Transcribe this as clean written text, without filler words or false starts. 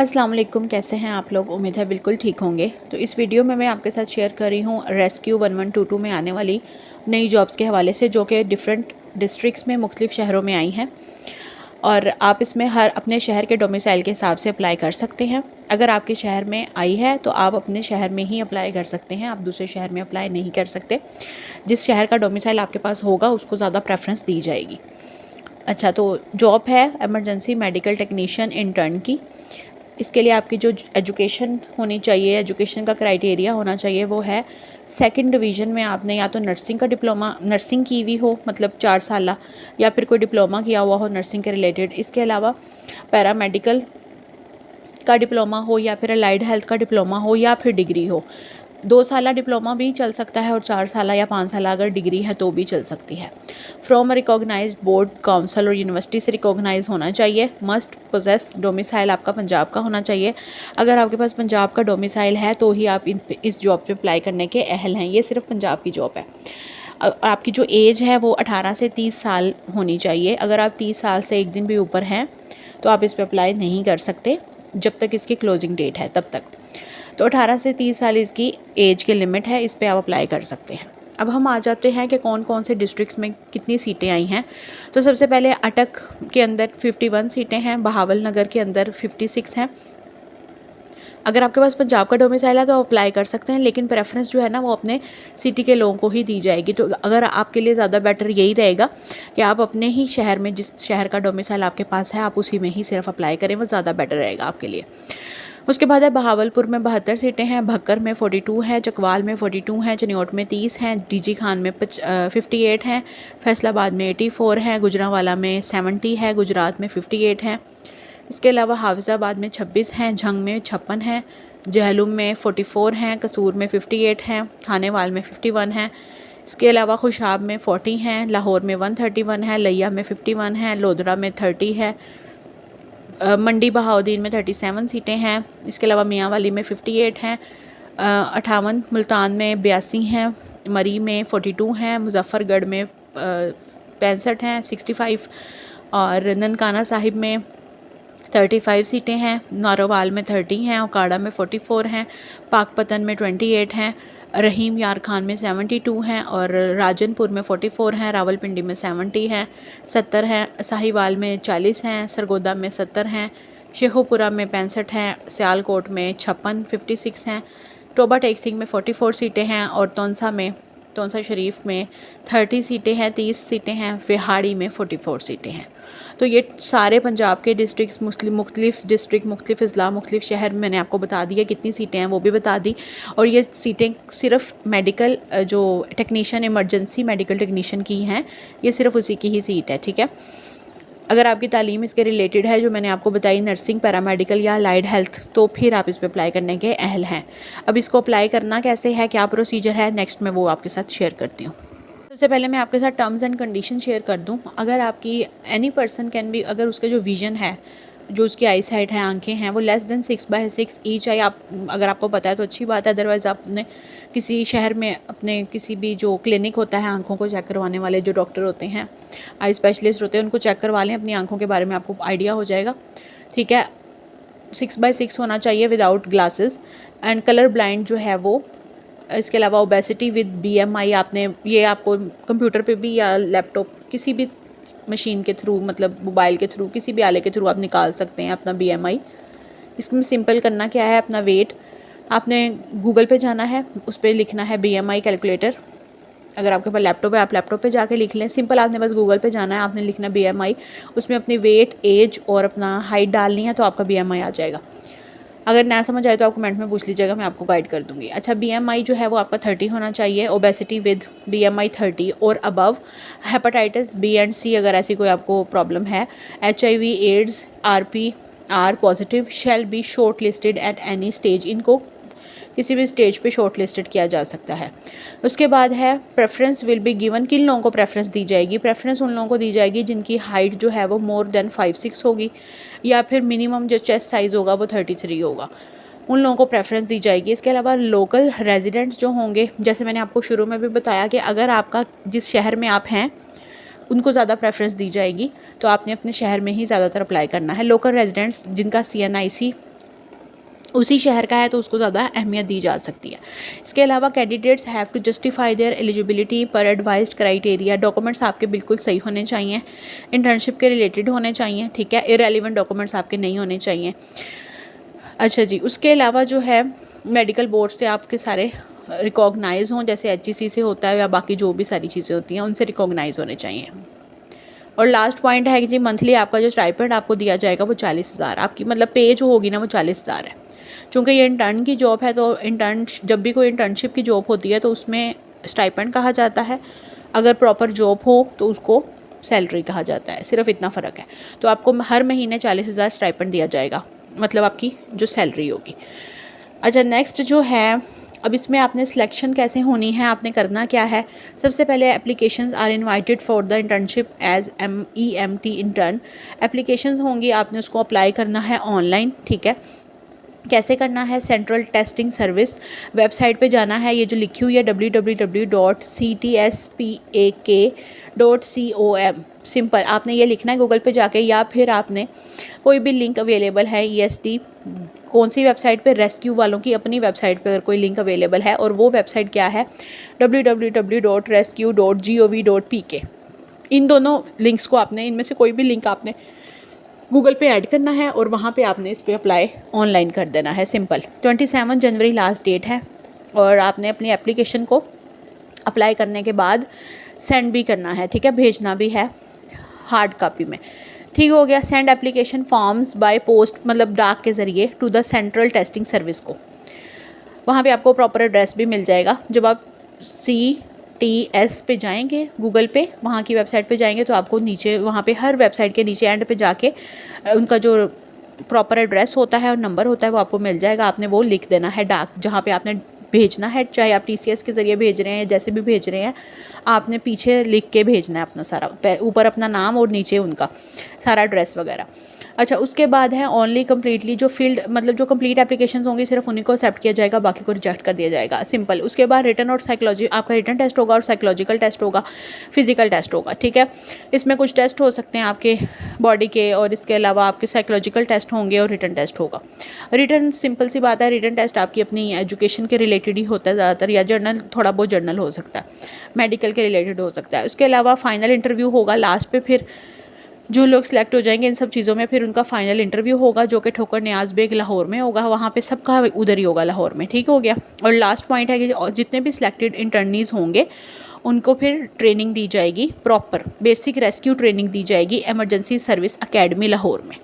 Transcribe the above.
अस्सलाम वालेकुम, कैसे हैं आप लोग। उम्मीद है बिल्कुल ठीक होंगे। तो इस वीडियो में मैं आपके साथ शेयर कर रही हूँ रेस्क्यू 1122 में आने वाली नई जॉब्स के हवाले से, जो कि डिफरेंट डिस्ट्रिक्ट्स में मुख्तलिफ़ शहरों में आई हैं और आप इसमें हर अपने शहर के डोमिसाइल के हिसाब से अप्लाई कर सकते हैं। अगर आपके शहर में आई है तो आप अपने शहर में ही अप्लाई कर सकते हैं, आप दूसरे शहर में अप्लाई नहीं कर सकते। जिस शहर का डोमिसाइल आपके पास होगा उसको ज़्यादा प्रेफरेंस दी जाएगी। अच्छा, तो जॉब है एमरजेंसी मेडिकल टेक्नीशियन इंटर्न की। इसके लिए आपकी जो एजुकेशन होनी चाहिए, एजुकेशन का क्राइटेरिया होना चाहिए, वो है सेकंड डिवीज़न में आपने या तो नर्सिंग का डिप्लोमा, नर्सिंग की हुई हो मतलब 4 साल, या फिर कोई डिप्लोमा किया हुआ हो नर्सिंग के रिलेटेड। इसके अलावा पैरामेडिकल का डिप्लोमा हो या फिर अलाइड हेल्थ का डिप्लोमा हो या फिर डिग्री हो। 2 साल डिप्लोमा भी चल सकता है और 4 साल या 5 साल अगर डिग्री है तो भी चल सकती है। फ्रॉम रिकॉग्नाइज्ड बोर्ड, काउंसिल और यूनिवर्सिटी से रिकॉग्नाइज होना चाहिए। मस्ट पोजेस डोमिसाइल आपका पंजाब का होना चाहिए। अगर आपके पास पंजाब का डोमिसाइल है तो ही आप इस जॉब पे अप्लाई करने के अहल हैं। ये सिर्फ पंजाब की जॉब है। आपकी जो एज है वो 18 से 30 साल होनी चाहिए। अगर आप 30 साल से एक दिन भी ऊपर हैं तो आप इस पर अप्लाई नहीं कर सकते जब तक इसकी क्लोजिंग डेट है तब तक। तो 18 से 30 साल इसकी एज की लिमिट है, इस पर आप अप्लाई कर सकते हैं। अब हम आ जाते हैं कि कौन कौन से डिस्ट्रिक्ट्स में कितनी सीटें आई हैं। तो सबसे पहले अटक के अंदर 51 सीटें हैं, बहावल नगर के अंदर 56 हैं। अगर आपके पास पंजाब का डोमिसाइल है तो आप अप्लाई कर सकते हैं, लेकिन प्रेफरेंस जो है ना वो अपने सिटी के लोगों को ही दी जाएगी। तो अगर आपके लिए ज़्यादा बेटर यही रहेगा कि आप अपने ही शहर में, जिस शहर का डोमिसाइल आपके पास है, आप उसी में ही सिर्फ अप्लाई करें, वो ज़्यादा बेटर रहेगा आपके लिए। उसके बाद है बहावलपुर में 72 सीटें हैं, भक्कर में 42 हैं, चकवाल में 42 हैं, चनियोट में 30 हैं, डीजी खान में 58 हैं, फैसलाबाद में 84 हैं, गुजरांवाला में 70 है, गुजरात में 58 हैं। इसके अलावा हाफिज़ाबाद में 26 हैं, झंग में 56 हैं, जहलुम में 44 हैं, कसूर में 58 हैं, खानेवाल में 51 हैं। इसके अलावा खुशाब में 40 हैं, लाहौर में 131 है, लिया में 51 है, लोधरा में 30 है, मंडी बहाउद्दीन में 37 सीटें हैं। इसके अलावा मियांवाली में 58 हैं, 58, मुल्तान में 82 हैं, मरी में 42 हैं, मुजफ्फरगढ़ में 65 हैं 65, और ननकाना साहिब में 35 सीटें हैं, नारोवाल में 30 हैं, ओकाड़ा में 44 हैं, पाकपतन में 28 हैं, रहीम यार खान में 72 हैं, और राजनपुर में 44 हैं, रावलपिंडी में 70 हैं, 70 हैं, साहिवाल में 40 हैं, सरगोदा में 70 हैं, शेखोपुरा में 65 हैं, सियालकोट में 56 हैं, टोबा टेक्सिंग में 44 सीटें हैं, और तोंसा शरीफ में 30 सीटें हैं, 30 सीटें हैं, फिहाड़ी में 44 सीटें हैं। तो ये सारे पंजाब के डिस्ट्रिक्ट्स, मुख्तलिफ डिस्ट्रिक्ट, मुख्तलिफ अज़ला, मुख्तलिफ शहर मैंने आपको बता दिया कितनी सीटें हैं, वो भी बता दी। और ये सीटें सिर्फ मेडिकल जो टेक्नीशियन, इमरजेंसी मेडिकल टेक्नीशियन की हैं, ये सिर्फ उसी की ही सीट है, ठीक है। अगर आपकी तालीम इसके रिलेटेड है जो मैंने आपको बताई, नर्सिंग, पैरामेडिकल या अलाइड हेल्थ, तो फिर आप इस पर अप्लाई करने के अहल हैं। अब इसको अप्लाई करना कैसे है, क्या प्रोसीजर है, नेक्स्ट मैं वो आपके साथ शेयर करती हूँ। सबसे पहले मैं आपके साथ टर्म्स एंड कंडीशन शेयर कर दूं। अगर आपकी एनी पर्सन कैन बी, अगर उसके जो विज़न है, जो उसकी आई साइट है, आंखें हैं, वो लेस देन 6/6 ईच है, आप अगर आपको पता है तो अच्छी बात है। अदरवाइज़ आपने किसी शहर में अपने किसी भी जो क्लिनिक होता है आंखों को चेक करवाने वाले जो डॉक्टर होते हैं, आई स्पेशलिस्ट होते हैं, उनको चेक करवा लें अपनी आंखों के बारे में, आपको आइडिया हो जाएगा, ठीक है। 6/6 होना चाहिए without glasses, and colour blind जो है वो। इसके अलावा ओबेसिटी विद BMI, आपने ये आपको कंप्यूटर पे भी या लैपटॉप किसी भी मशीन के थ्रू, मतलब मोबाइल के थ्रू, किसी भी आले के थ्रू आप निकाल सकते हैं अपना BMI। इसमें सिंपल करना क्या है, अपना वेट आपने गूगल पे जाना है, उस पर लिखना है BMI कैलकुलेटर। अगर आपके पास लैपटॉप है आप लैपटॉप पे जाके लिख लें, सिंपल आपने बस गूगल पे जाना है, आपने लिखना BMI, उसमें अपनी वेट, एज और अपना हाइट डालनी है, तो आपका BMI आ जाएगा। अगर ना समझ आए तो आप कमेंट में पूछ लीजिएगा, मैं आपको गाइड कर दूंगी। अच्छा, BMI जो है वो आपका 30 होना चाहिए, ओबेसिटी विद BMI 30 और above, hepatitis B and C अगर ऐसी कोई आपको प्रॉब्लम है, HIV, AIDS, RPR positive shall be short listed at any stage, इनको किसी भी स्टेज पे शॉर्ट लिस्टेड किया जा सकता है। उसके बाद है प्रेफरेंस विल बी गिवन, किन लोगों को प्रेफरेंस दी जाएगी, प्रेफरेंस उन लोगों को दी जाएगी जिनकी हाइट जो है वो मोर देन 5'6" होगी, या फिर मिनिमम जो चेस्ट साइज़ होगा वो 33 होगा, उन लोगों को प्रेफरेंस दी जाएगी। इसके अलावा लोकल रेजिडेंट्स जो होंगे, जैसे मैंने आपको शुरू में भी बताया कि अगर आपका जिस शहर में आप हैं उनको ज़्यादा प्रेफरेंस दी जाएगी, तो आपने अपने शहर में ही ज़्यादातर अप्लाई करना है। लोकल रेजिडेंट्स जिनका CNIC उसी शहर का है तो उसको ज़्यादा अहमियत दी जा सकती है। इसके अलावा candidates have to justify their eligibility per advised criteria. Documents आपके बिल्कुल सही होने चाहिए, इंटर्नशिप के रिलेटेड होने चाहिए, ठीक है, इरेलीवेंट डॉक्यूमेंट्स आपके नहीं होने चाहिए। अच्छा जी, उसके अलावा जो है मेडिकल बोर्ड से आपके सारे रिकॉग्नाइज हों, जैसे HEC से होता है या बाकी जो भी सारी चीज़ें होती हैं उनसे रिकॉग्नाइज होने चाहिए। और लास्ट पॉइंट है कि जी मंथली आपका जो स्टाइपेंड आपको दिया जाएगा वो 40,000 आपकी मतलब पे जो होगी ना वो 40,000 है। चूँकि ये इंटर्न की जॉब है तो इंटर्न जब भी कोई इंटर्नशिप की जॉब होती है तो उसमें स्टाइपेंड कहा जाता है, अगर प्रॉपर जॉब हो तो उसको सैलरी कहा जाता है, सिर्फ इतना फ़र्क है। तो आपको हर महीने 40,000 स्टाइपेंड दिया जाएगा, मतलब आपकी जो सैलरी होगी। अच्छा, नेक्स्ट जो है, अब इसमें आपने सिलेक्शन कैसे होनी है, आपने करना क्या है। सबसे पहले applications are invited for the internship as MEMT intern. Applications होंगी, आपने उसको अप्लाई करना है ऑनलाइन, ठीक है। कैसे करना है, सेंट्रल टेस्टिंग सर्विस वेबसाइट पे जाना है, ये जो लिखी हुई है www.ctspak.com, सिंपल आपने ये लिखना है गूगल पे जाके, या फिर आपने कोई भी लिंक अवेलेबल है ESD कौन सी वेबसाइट पे, रेस्क्यू वालों की अपनी वेबसाइट पे अगर कोई लिंक अवेलेबल है, और वो वेबसाइट क्या है www.rescue.gov.pk। इन दोनों लिंक्स को आपने, इनमें से कोई भी लिंक आपने गूगल पे ऐड करना है और वहाँ पे आपने इस पर अप्लाई ऑनलाइन कर देना है, सिंपल। 27 जनवरी लास्ट डेट है, और आपने अपनी एप्लीकेशन को अप्लाई करने के बाद सेंड भी करना है, ठीक है, भेजना भी है हार्ड कॉपी में। ठीक हो गया। Send application forms by post, मतलब डाक के ज़रिए, to the central testing service को। वहाँ पे आपको प्रॉपर एड्रेस भी मिल जाएगा। जब आप CTS पे जाएंगे गूगल पे, वहाँ की वेबसाइट पे जाएंगे तो आपको नीचे, वहाँ पे हर वेबसाइट के नीचे एंड पे जाके उनका जो प्रॉपर एड्रेस होता है और नंबर होता है वो आपको मिल जाएगा। आपने वो लिख देना है डाक, जहाँ पे आपने भेजना है, चाहे आप TCS के ज़रिए भेज रहे हैं, जैसे भी भेज रहे हैं, आपने पीछे लिख के भेजना है अपना सारा, ऊपर अपना नाम और नीचे उनका सारा एड्रेस वगैरह। अच्छा, उसके बाद है ओनली कम्प्लीटली जो फील्ड, मतलब जो कंप्लीट एप्लीकेशंस होंगी सिर्फ उन्हीं को एक्सेप्ट किया जाएगा, बाकी को रिजेक्ट कर दिया जाएगा, सिंपल। उसके बाद रिटन और साइकोलॉजी, आपका रिटन टेस्ट होगा और साइकोलॉजिकल टेस्ट होगा, फिजिकल टेस्ट होगा, ठीक है। इसमें कुछ टेस्ट हो सकते हैं आपके बॉडी के, और इसके अलावा आपके साइकोलॉजिकल टेस्ट होंगे और रिटन टेस्ट होगा। रिटन सिंपल सी बात है, रिटन टेस्ट आपकी अपनी एजुकेशन के रिलेटेड ही होता है ज़्यादातर, या जर्नल, थोड़ा बहुत जर्नल हो सकता है, मेडिकल के रिलेटेड हो सकता है। उसके अलावा फाइनल इंटरव्यू होगा लास्ट पे, फिर जो लोग सिलेक्ट हो जाएंगे इन सब चीज़ों में, फिर उनका फाइनल इंटरव्यू होगा जो कि ठोकर न्याज बेग लाहौर में होगा, वहाँ पे सबका उधर ही होगा, लाहौर में, ठीक हो गया। और लास्ट पॉइंट है कि जितने भी सिलेक्टेड इंटर्नीज होंगे उनको फिर ट्रेनिंग दी जाएगी, प्रॉपर बेसिक रेस्क्यू ट्रेनिंग दी जाएगी इमरजेंसी सर्विस अकेडमी लाहौर में।